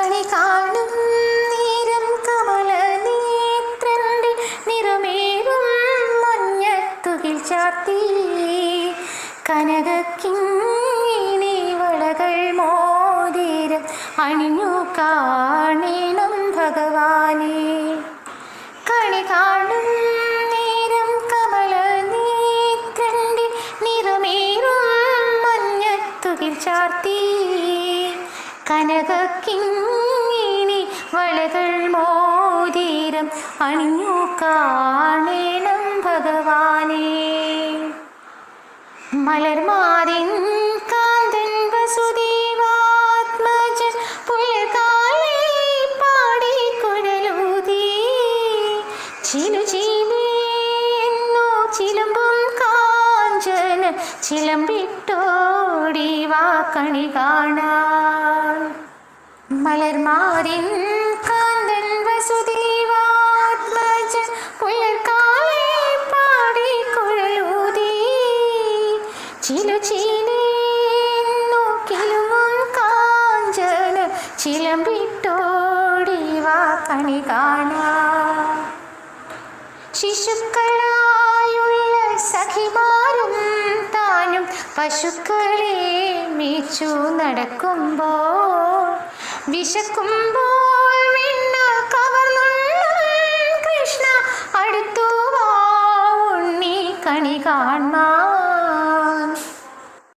കണി കാണും നേരം കമല നേത്രന്റെ നിറമേറും മഞ്ഞത്തുകിൽ ചാർത്തി കനകക്കിങ്ങിണി വളകൾ മോതിരം അണിഞ്ഞു കാണണം ഭഗവാനെ. കണി കാണും നേരം കമല നേത്രന്റെ നിറമേറും മഞ്ഞത്തുകിൽ ചാർത്തി കനകക്കിങ്ങിണി വളകൾ മോതിരം അണിഞ്ഞു കാണണം ഭഗവാനെ. മലർമാറിൻ കാന്തൻ വസുദേവാത്മജൻ പുലർകാലേ പാടി കുഴലൂതി ചിലുചീലേന്നോ ചിലമ്പും കാഞ്ചന ചിലമ്പിട്ടോടി വാ കണി കാണാൻ. മലർമാറിൻ കാന്തൻ വസുദേവാത്മജൻ പുലർകാലേ പാടി കുഴലൂതി ചിലുചീലേന്നോ കിലുങ്ങും കാഞ്ചന ചിലമ്പിട്ടോടി വാ കണി കാണാൻ. ശിശുക്കളായുള്ള സഖിമാരും താനും പശുക്കളെ മേച്ചു നടക്കുമ്പോൾ വിശക്കുമ്പോൾ വെണ്ണ